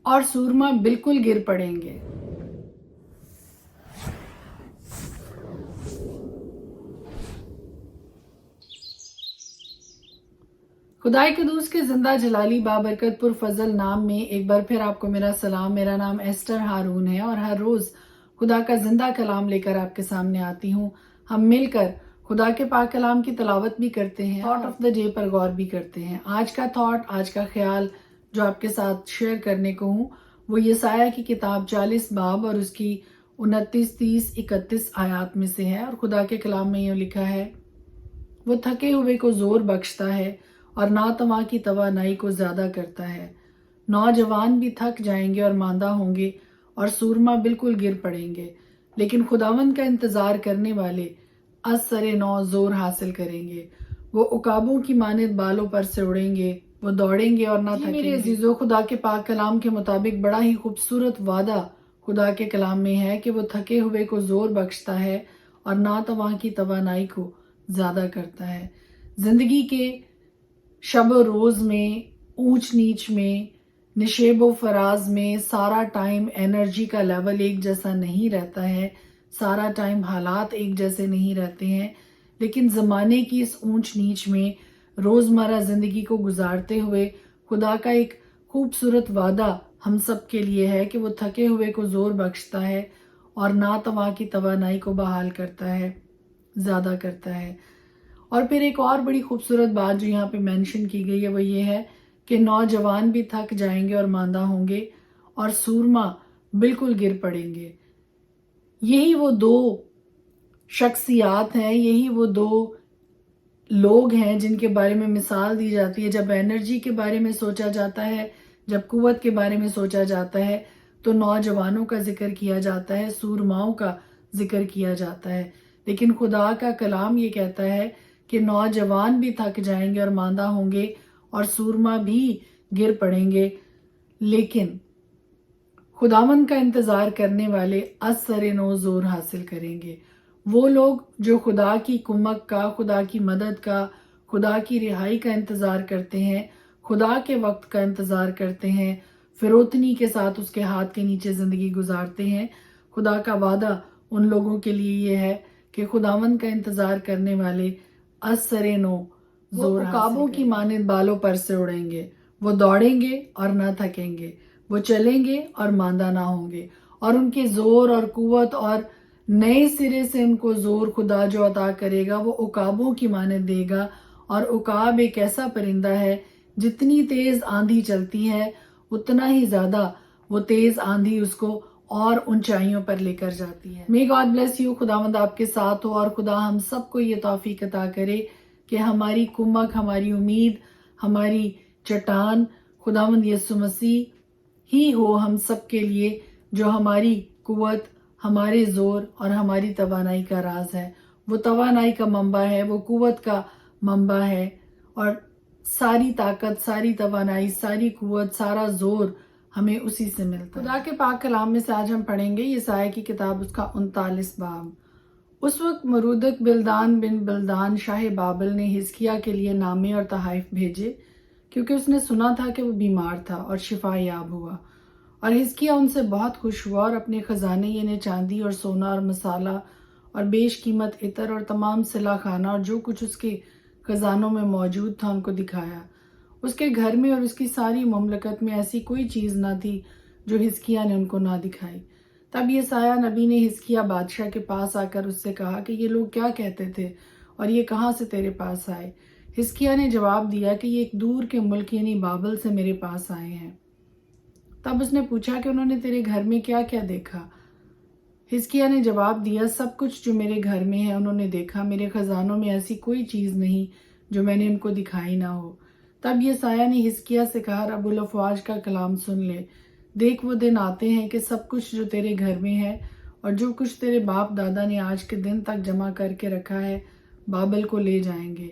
اور سورما بالکل گر پڑیں گے۔ خدائے قدوس کے زندہ جلالی بابرکت پرفضل نام میں ایک بار پھر آپ کو میرا سلام۔ میرا نام ایسٹر ہارون ہے اور ہر روز خدا کا زندہ کلام لے کر آپ کے سامنے آتی ہوں۔ ہم مل کر خدا کے پاک کلام کی تلاوت بھی کرتے ہیں، تھاٹ آف دا ڈے پر غور بھی کرتے ہیں۔ آج کا تھاٹ، آج کا خیال جو آپ کے ساتھ شیئر کرنے کو ہوں وہ یسایہ کی کتاب 40 باب اور اس کی 29، 30، 31 آیات میں سے ہے، اور خدا کے کلام میں یہ لکھا ہے: وہ تھکے ہوئے کو زور بخشتا ہے اور ناتواں کی توانائی کو زیادہ کرتا ہے۔ نوجوان بھی تھک جائیں گے اور ماندہ ہوں گے اور سورما بالکل گر پڑیں گے، لیکن خداوند کا انتظار کرنے والے از سر نو زور حاصل کریں گے۔ وہ عقابوں کی مانند بالوں پر سے اڑیں گے، وہ دوڑیں گے اور نہ تھکیں گے۔ میرے عزیزو، خدا کے پاک کلام کے مطابق بڑا ہی خوبصورت وعدہ خدا کے کلام میں ہے کہ وہ تھکے ہوئے کو زور بخشتا ہے اور ناتواں کی توانائی کو زیادہ کرتا ہے۔ زندگی کے شب و روز میں، اونچ نیچ میں، نشیب و فراز میں سارا ٹائم انرجی کا لیول ایک جیسا نہیں رہتا ہے، سارا ٹائم حالات ایک جیسے نہیں رہتے ہیں، لیکن زمانے کی اس اونچ نیچ میں روزمرہ زندگی کو گزارتے ہوئے خدا کا ایک خوبصورت وعدہ ہم سب کے لیے ہے کہ وہ تھکے ہوئے کو زور بخشتا ہے اور ناتواں کی توانائی کو بحال کرتا ہے، زیادہ کرتا ہے۔ اور پھر ایک اور بڑی خوبصورت بات جو یہاں پہ مینشن کی گئی ہے وہ یہ ہے کہ نوجوان بھی تھک جائیں گے اور ماندہ ہوں گے اور سورما بالکل گر پڑیں گے۔ یہی وہ دو شخصیات ہیں، یہی وہ دو لوگ ہیں جن کے بارے میں مثال دی جاتی ہے۔ جب انرجی کے بارے میں سوچا جاتا ہے، جب قوت کے بارے میں سوچا جاتا ہے تو نوجوانوں کا ذکر کیا جاتا ہے، سورماؤں کا ذکر کیا جاتا ہے۔ لیکن خدا کا کلام یہ کہتا ہے کہ نوجوان بھی تھک جائیں گے اور ماندہ ہوں گے اور سورما بھی گر پڑیں گے، لیکن خداوند کا انتظار کرنے والے از سر نو زور حاصل کریں گے۔ وہ لوگ جو خدا کی کمک کا، خدا کی مدد کا، خدا کی رہائی کا انتظار کرتے ہیں، خدا کے وقت کا انتظار کرتے ہیں، فروتنی کے ساتھ اس کے ہاتھ کے نیچے زندگی گزارتے ہیں، خدا کا وعدہ ان لوگوں کے لیے یہ ہے کہ خداوند کا انتظار کرنے والے از سر نو زور عقابوں کی مانند بالوں پر سے اڑیں گے، وہ دوڑیں گے اور نہ تھکیں گے، وہ چلیں گے اور ماندہ نہ ہوں گے، اور ان کے زور اور قوت اور نئے سرے سے ان کو زور خدا جو عطا کرے گا وہ عقابوں کی مانند دے گا۔ اور عقاب ایک ایسا پرندہ ہے، جتنی تیز آندھی چلتی ہے اتنا ہی زیادہ وہ تیز آندھی اس کو اور اونچائیوں پر لے کر جاتی ہے۔ May God bless you، خداوند آپ کے ساتھ ہو، اور خدا ہم سب کو یہ توفیق عطا کرے کہ ہماری کمک، ہماری امید، ہماری چٹان خداوند یسوع مسیح ہی ہو ہم سب کے لیے، جو ہماری قوت، ہمارے زور اور ہماری توانائی کا راز ہے۔ وہ توانائی کا منبع ہے، وہ قوت کا منبع ہے، اور ساری طاقت، ساری توانائی، ساری قوت، سارا زور ہمیں اسی سے ملتا ہے۔ خدا کے پاک کلام میں سے آج ہم پڑھیں گے یسایہ کی کتاب اس کا 39 باب۔ اس وقت مردک بلدان بن بلدان شاہ بابل نے حزقیہ کے لیے نامے اور تحائف بھیجے، کیونکہ اس نے سنا تھا کہ وہ بیمار تھا اور شفا یاب ہوا۔ اور حزقیہ ان سے بہت خوش ہوا اور اپنے خزانے یعنی چاندی اور سونا اور مسالہ اور بیش قیمت عطر اور تمام صلہ خانہ اور جو کچھ اس کے خزانوں میں موجود تھا ان کو دکھایا۔ اس کے گھر میں اور اس کی ساری مملکت میں ایسی کوئی چیز نہ تھی جو حزقیہ نے ان کو نہ دکھائی۔ تب یسایہ نبی نے حزقیہ بادشاہ کے پاس آ کر اس سے کہا کہ یہ لوگ کیا کہتے تھے اور یہ کہاں سے تیرے پاس آئے؟ حزقیہ نے جواب دیا کہ یہ ایک دور کے ملک یعنی بابل سے میرے پاس آئے ہیں۔ تب اس نے پوچھا کہ انہوں نے تیرے گھر میں کیا کیا دیکھا؟ حزقیہ نے جواب دیا، سب کچھ جو میرے گھر میں ہے انہوں نے دیکھا، میرے خزانوں میں ایسی کوئی چیز نہیں جو میں نے ان کو دکھائی نہ ہو۔ تب یسایہ نے حزقیہ سے کہا، رب الافواج کا کلام سن لے، دیکھ وہ دن آتے ہیں کہ سب کچھ جو تیرے گھر میں ہے اور جو کچھ تیرے باپ دادا نے آج کے دن تک جمع کر کے رکھا ہے بابل کو لے جائیں گے۔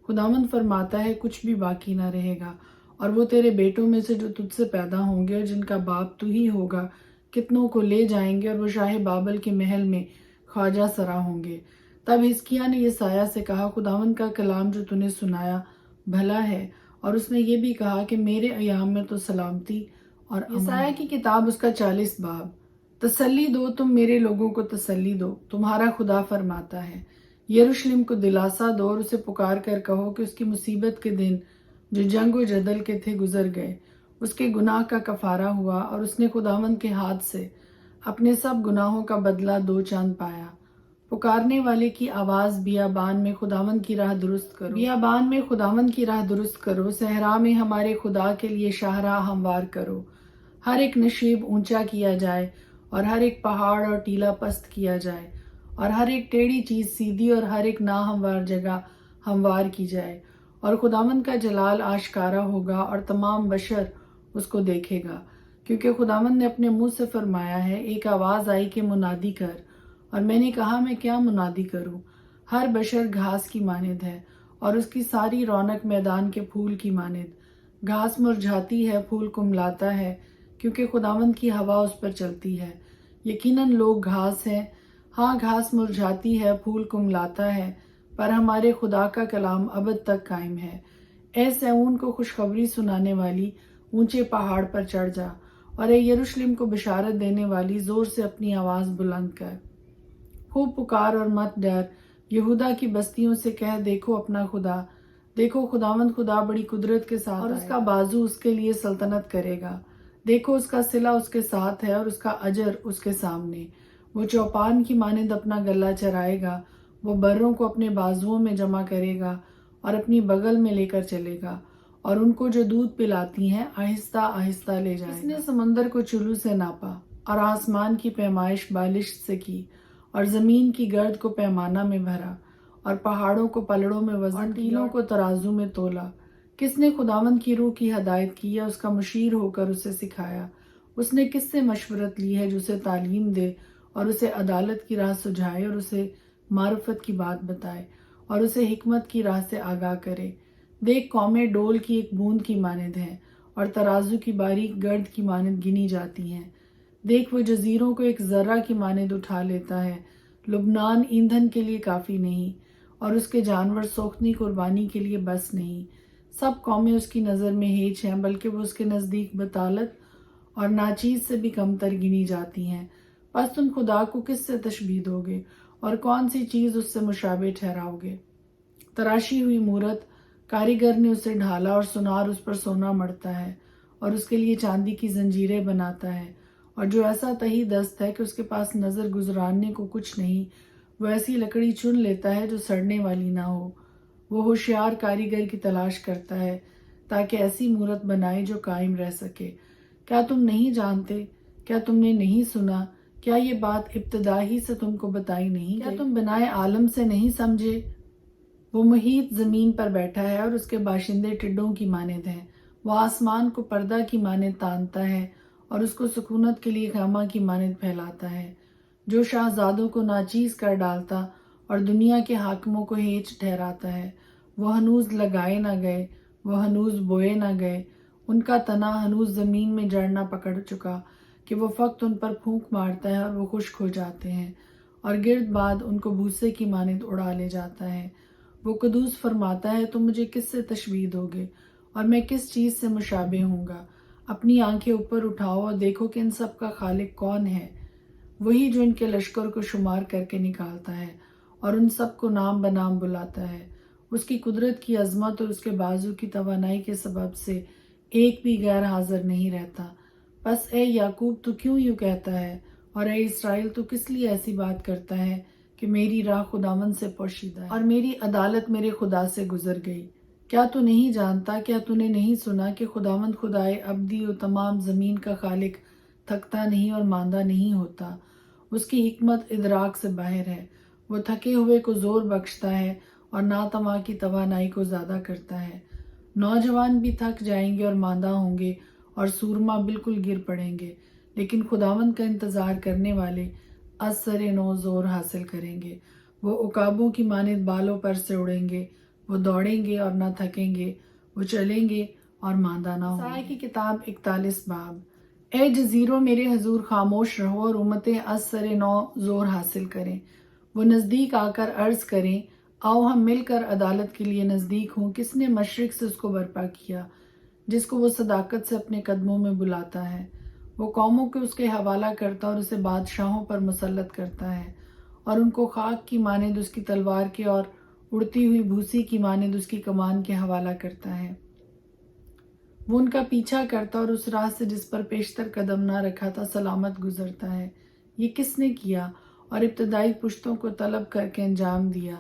خداوند فرماتا ہے کچھ بھی باقی نہ رہے گا، اور وہ تیرے بیٹوں میں سے جو تجھ سے پیدا ہوں گے اور جن کا باپ تو ہی ہوگا کتنوں کو لے جائیں گے، اور وہ شاہ بابل کے محل میں خواجہ سرا ہوں گے۔ تب حزقیہ نے یسایہ سے کہا، خداوند کا کلام جو تو نے سنایا بھلا ہے، اور اس نے یہ بھی کہا کہ میرے ایام میں تو سلامتی اور یسایہ کی کتاب اس کا 40 باب۔ تسلی دو تم میرے لوگوں کو، تسلی دو، تمہارا خدا فرماتا ہے۔ یروشلم کو دلاسا دو اور اسے پکار کر کہو کہ اس کی مصیبت کے دن جو جنگ و جدل کے تھے گزر گئے، اس کے گناہ کا کفارہ ہوا اور اس نے خداوند کے ہاتھ سے اپنے سب گناہوں کا بدلہ 2 چاند پایا۔ پکارنے والے کی آواز بیابان میں خداوند کی راہ درست کرو، بیابان میں خداوند کی راہ درست کرو، صحرا میں ہمارے خدا کے لیے شاہراہ ہموار کرو۔ ہر ایک نشیب اونچا کیا جائے اور ہر ایک پہاڑ اور ٹیلا پست کیا جائے، اور ہر ایک ٹیڑھی چیز سیدھی اور ہر ایک ناہموار جگہ ہموار کی جائے، اور خداوند کا جلال آشکارا ہوگا اور تمام بشر اس کو دیکھے گا، کیونکہ خداوند نے اپنے منہ سے فرمایا ہے۔ ایک آواز آئی کہ منادی کر، اور میں نے کہا میں کیا منادی کروں؟ ہر بشر گھاس کی مانند ہے اور اس کی ساری رونق میدان کے پھول کی مانند۔ گھاس مرجھاتی ہے، پھول کملاتا ہے، کیونکہ خداوند کی ہوا اس پر چلتی ہے۔ یقیناً لوگ گھاس ہیں، ہاں گھاس مرجھاتی ہے، پھول کملاتا ہے، پر ہمارے خدا کا کلام ابد تک قائم ہے۔ اے سیون کو خوشخبری سنانے والی، اونچے پہاڑ پر چڑھ جا، اور اے یروشلم کو بشارت دینے والی، زور سے اپنی آواز بلند کر۔ خوب پکار اور مت ڈر، یہودا کی بستیوں سے کہہ دیکھو اپنا خدا، دیکھو خداوند خدا بڑی قدرت کے ساتھ اور اس کا بازو اس کے لیے سلطنت کرے گا۔ دیکھو اس کا صلہ اس کے ساتھ ہے اور اس کا اجر اس کے سامنے۔ وہ چوپان کی مانند اپنا گلہ چرائے گا، وہ بروں کو اپنے بازوؤں میں جمع کرے گا اور اپنی بغل میں لے کر چلے گا، اور ان کو جو دودھ پلاتی ہیں آہستہ آہستہ لے جائے گا۔ اس نے سمندر کو چلو سے ناپا اور آسمان کی پیمائش بالش سے کی، اور زمین کی گرد کو پیمانہ میں بھرا، اور پہاڑوں کو پلڑوں میں وزن اور ٹیلوں کو ترازو میں تولا۔ کس نے خداوند کی روح کی ہدایت کی یا اس کا مشیر ہو کر اسے سکھایا؟ اس نے کس سے مشورت لی ہے جو اسے تعلیم دے اور اسے عدالت کی راہ سجھائے اور اسے معرفت کی بات بتائے اور اسے حکمت کی راہ سے آگاہ کرے؟ دیکھ قومیں ڈول کی ایک بوند کی مانند ہیں اور ترازو کی باریک گرد کی مانند گنی جاتی ہیں۔ دیکھ وہ جزیروں کو ایک ذرہ کی مانند اٹھا لیتا ہے۔ لبنان ایندھن کے لیے کافی نہیں، اور اس کے جانور سوختنی قربانی کے لیے بس نہیں۔ سب قومیں اس کی نظر میں ہیچ ہیں، بلکہ وہ اس کے نزدیک بطالت اور ناچیز سے بھی کمتر گنی جاتی ہیں۔ پس تم خدا کو کس سے تشبیہ دو گے اور کون سی چیز اس سے مشابہ ٹھہراؤ گے؟ تراشی ہوئی مورت، کاریگر نے اسے ڈھالا اور سونار اس پر سونا مڑتا ہے اور اس کے لیے چاندی کی زنجیریں بناتا ہے، اور جو ایسا تہی دست ہے کہ اس کے پاس نظر گزراننے کو کچھ نہیں، وہ ایسی لکڑی چن لیتا ہے جو سڑنے والی نہ ہو۔ وہ ہوشیار کاریگر کی تلاش کرتا ہے تاکہ ایسی مورت بنائے جو قائم رہ سکے۔ کیا تم نہیں جانتے؟ کیا تم نے نہیں سنا؟ کیا یہ بات ابتدا ہی سے تم کو بتائی نہیں؟ کیا تم بنائے عالم سے نہیں سمجھے؟ وہ محیط زمین پر بیٹھا ہے اور اس کے باشندے ٹڈوں کی مانند ہیں۔ وہ آسمان کو پردہ کی مانند تانتا ہے اور اس کو سکونت کے لیے خیمہ کی مانند پھیلاتا ہے، جو شاہزادوں کو ناچیز کر ڈالتا اور دنیا کے حاکموں کو ہیچ ٹھہراتا ہے۔ وہ ہنوز لگائے نہ گئے، وہ ہنوز بوئے نہ گئے، ان کا تنا ہنوز زمین میں جڑ نہ پکڑ چکا کہ وہ فقط ان پر پھونک مارتا ہے اور وہ خشک ہو جاتے ہیں، اور گرد بعد ان کو بھوسے کی مانند اڑا لے جاتا ہے۔ وہ قدوس فرماتا ہے تم مجھے کس سے تشبیہ دو گے اور میں کس چیز سے مشابہ ہوں گا؟ اپنی آنکھیں اوپر اٹھاؤ اور دیکھو کہ ان سب کا خالق کون ہے۔ وہی جو ان کے لشکر کو شمار کر کے نکالتا ہے اور ان سب کو نام بنام بلاتا ہے۔ اس کی قدرت کی عظمت اور اس کے بازو کی توانائی کے سبب سے ایک بھی غیر حاضر نہیں رہتا۔ بس اے یعقوب تو کیوں یوں کہتا ہے، اور اے اسرائیل تو کس لیے ایسی بات کرتا ہے کہ میری راہ خداوند سے پوشیدہ ہے اور میری عدالت میرے خدا سے گزر گئی؟ کیا تو نہیں جانتا، کیا تو نے نہیں سنا کہ خداوند خدائے ابدی و تمام زمین کا خالق تھکتا نہیں اور ماندہ نہیں ہوتا؟ اس کی حکمت ادراک سے باہر ہے۔ وہ تھکے ہوئے کو زور بخشتا ہے اور ناتواں کی توانائی کو زیادہ کرتا ہے۔ نوجوان بھی تھک جائیں گے اور ماندہ ہوں گے، اور سورما بالکل گر پڑیں گے، لیکن خداوند کا انتظار کرنے والے از سر نو زور حاصل کریں گے۔ وہ عقابوں کی مانند بالوں پر سے اڑیں گے، وہ دوڑیں گے اور نہ تھکیں گے، وہ چلیں گے اور ماندہ نہ ہوں گے۔ یسایہ کی کتاب 41 باب۔ اے جزیروں میرے حضور خاموش رہو اور امتیں از سر نو زور حاصل کریں۔ وہ نزدیک آ کر عرض کریں، آؤ ہم مل کر عدالت کے لیے نزدیک ہوں۔ کس نے مشرق سے اس کو برپا کیا؟ جس کو وہ صداقت سے اپنے قدموں میں بلاتا ہے۔ وہ قوموں کو اس کے حوالہ کرتا اور اسے بادشاہوں پر مسلط کرتا ہے، اور ان کو خاک کی مانند اس کی تلوار کے اور اڑتی ہوئی بھوسی کی مانند اس کی کمان کے حوالہ کرتا ہے۔ وہ ان کا پیچھا کرتا اور اس راہ سے جس پر پیشتر قدم نہ رکھا تھا سلامت گزرتا ہے۔ یہ کس نے کیا اور ابتدائی پشتوں کو طلب کر کے انجام دیا؟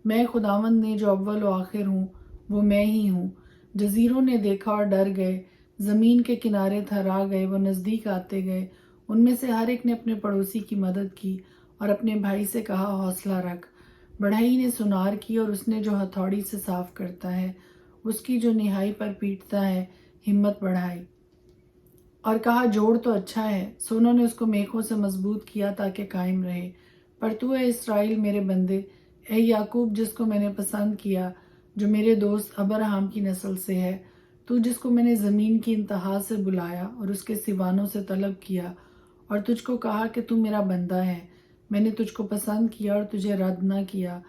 میں خداوند نے جو اول و آخر ہوں، وہ میں ہی ہوں۔ جزیروں نے دیکھا اور ڈر گئے، زمین کے کنارے تھرا گئے، وہ نزدیک آتے گئے۔ ان میں سے ہر ایک نے اپنے پڑوسی کی مدد کی اور اپنے بھائی سے کہا حوصلہ رکھ۔ بڑھئی نے سنار کی اور اس نے جو ہتھوڑی سے صاف کرتا ہے، اس کی جو نہائی پر پیٹتا ہے ہمت بڑھائی اور کہا جوڑ تو اچھا ہے۔ سو انہوں نے اس کو میخوں سے مضبوط کیا تاکہ قائم رہے۔ پر تو اے اسرائیل میرے بندے، اے یعقوب جس کو میں نے پسند کیا، جو میرے دوست ابراہیم کی نسل سے ہے، تو جس کو میں نے زمین کی انتہا سے بلایا اور اس کے سیوانوں سے طلب کیا اور تجھ کو کہا کہ تو میرا بندہ ہے، میں نے تجھ کو پسند کیا اور تجھے رد نہ کیا۔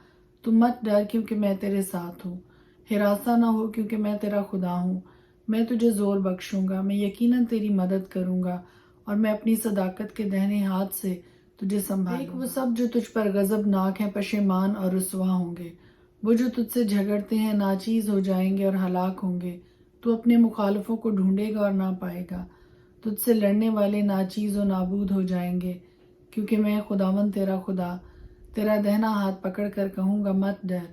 تو مت ڈر کیونکہ میں تیرے ساتھ ہوں، ہراساں نہ ہو کیونکہ میں تیرا خدا ہوں۔ میں تجھے زور بخشوں گا، میں یقیناً تیری مدد کروں گا اور میں اپنی صداقت کے دہنے ہاتھ سے تجھے سنبھالوں گا۔ وہ سب جو تجھ پر غضبناک ہیں پشیمان اور رسوا ہوں گے، وہ جو تجھ سے جھگڑتے ہیں ناچیز ہو جائیں گے اور ہلاک ہوں گے۔ تو اپنے مخالفوں کو ڈھونڈے گا اور نہ پائے گا، تجھ سے لڑنے والے ناچیز و نابود ہو جائیں گے، کیونکہ میں خداوند تیرا خدا تیرا دہنا ہاتھ پکڑ کر کہوں گا مت ڈر،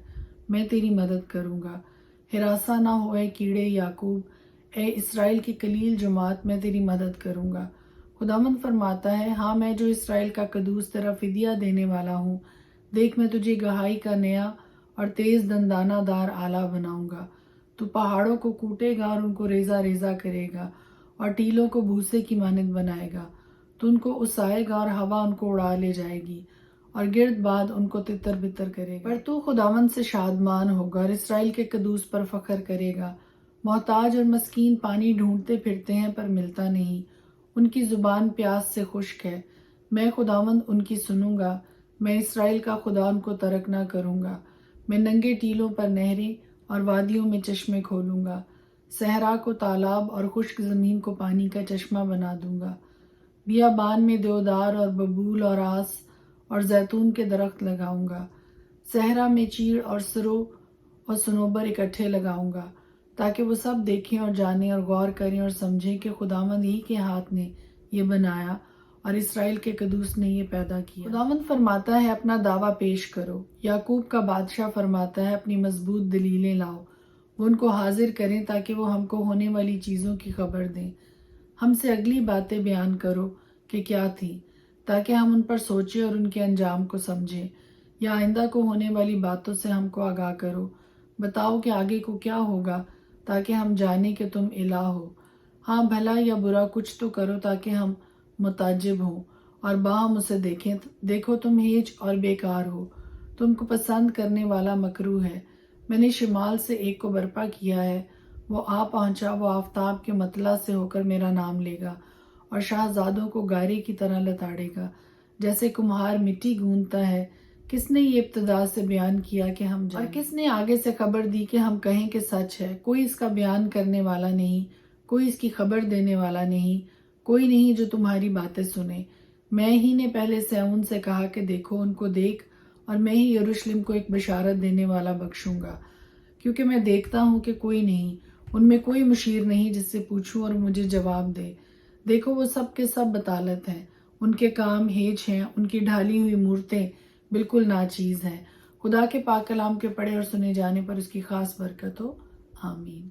میں تیری مدد کروں گا۔ ہراساں نہ ہو اے کیڑے یعقوب، اے اسرائیل کی قلیل جماعت، میں تیری مدد کروں گا۔ خداوند فرماتا ہے، ہاں میں جو اسرائیل کا قدوس تیرا فدیہ دینے والا ہوں، دیکھ میں تجھے گہائی کا نیا اور تیز دندانہ دار آلہ بناؤں گا۔ تو پہاڑوں کو کوٹے گا اور ان کو ریزہ ریزہ کرے گا اور ٹیلوں کو بھوسے کی مانند بنائے گا۔ تو ان کو اسائے گا اور ہوا ان کو اڑا لے جائے گی اور گرد باد ان کو تتر بتر کرے گا۔ پر تو خداوند سے شادمان ہوگا اور اسرائیل کے قدوس پر فخر کرے گا۔ محتاج اور مسکین پانی ڈھونڈتے پھرتے ہیں پر ملتا نہیں، ان کی زبان پیاس سے خشک ہے۔ میں خداوند ان کی سنوں گا، میں اسرائیل کا خدا ان کو ترک نہ کروں گا۔ میں ننگے ٹیلوں پر نہریں اور وادیوں میں چشمے کھولوں گا، صحرا کو تالاب اور خشک زمین کو پانی کا چشمہ بنا دوں گا۔ بیابان میں دیودار اور ببول اور آس اور زیتون کے درخت لگاؤں گا۔ صحرا میں چیڑ اور سرو اور سنوبر اکٹھے لگاؤں گا، تاکہ وہ سب دیکھیں اور جانیں اور غور کریں اور سمجھیں کہ خداوند ہی کے ہاتھ نے یہ بنایا اور اسرائیل کے قدوس نے یہ پیدا کیا۔ خداوند فرماتا ہے اپنا دعویٰ پیش کرو، یعقوب کا بادشاہ فرماتا ہے اپنی مضبوط دلیلیں لاؤ۔ وہ ان کو حاضر کریں تاکہ وہ ہم کو ہونے والی چیزوں کی خبر دیں۔ ہم سے اگلی باتیں بیان کرو کہ کیا تھیں، تاکہ ہم ان پر سوچیں اور ان کے انجام کو سمجھیں، یا آئندہ کو ہونے والی باتوں سے ہم کو آگاہ کرو۔ بتاؤ کہ آگے کو کیا ہوگا تاکہ ہم جانیں کہ تم الہ ہو۔ ہاں بھلا یا برا کچھ تو کرو تاکہ ہم متعجب ہوں اور باہم اسے دیکھیں۔ دیکھو تم ہیج اور بیکار ہو، تم کو پسند کرنے والا مکروہ ہے۔ میں نے شمال سے ایک کو برپا کیا ہے، وہ آ پہنچا، وہ آفتاب کے مطلع سے ہو کر میرا نام لے گا اور شاہزادوں کو گارے کی طرح لتاڑے گا، جیسے کمہار مٹی گوندتا ہے۔ کس نے یہ ابتدا سے بیان کیا کہ ہم جانیں، اور کس نے آگے سے خبر دی کہ ہم کہیں کہ سچ ہے؟ کوئی اس کا بیان کرنے والا نہیں، کوئی اس کی خبر دینے والا نہیں، کوئی نہیں جو تمہاری باتیں سنے۔ میں ہی نے پہلے سیون سے کہا کہ دیکھو ان کو دیکھ، اور میں ہی یروشلم کو ایک بشارت دینے والا بخشوں گا، کیونکہ میں دیکھتا ہوں کہ کوئی نہیں، ان میں کوئی مشیر نہیں جس سے پوچھوں اور مجھے جواب دے۔ دیکھو وہ سب کے سب بطالت ہیں، ان کے کام ہیج ہیں، ان کی ڈھالی ہوئی مورتیں بالکل ناچیز ہیں۔ خدا کے پاک کلام کے پڑھے اور سنے جانے پر اس کی خاص برکت ہو، آمین۔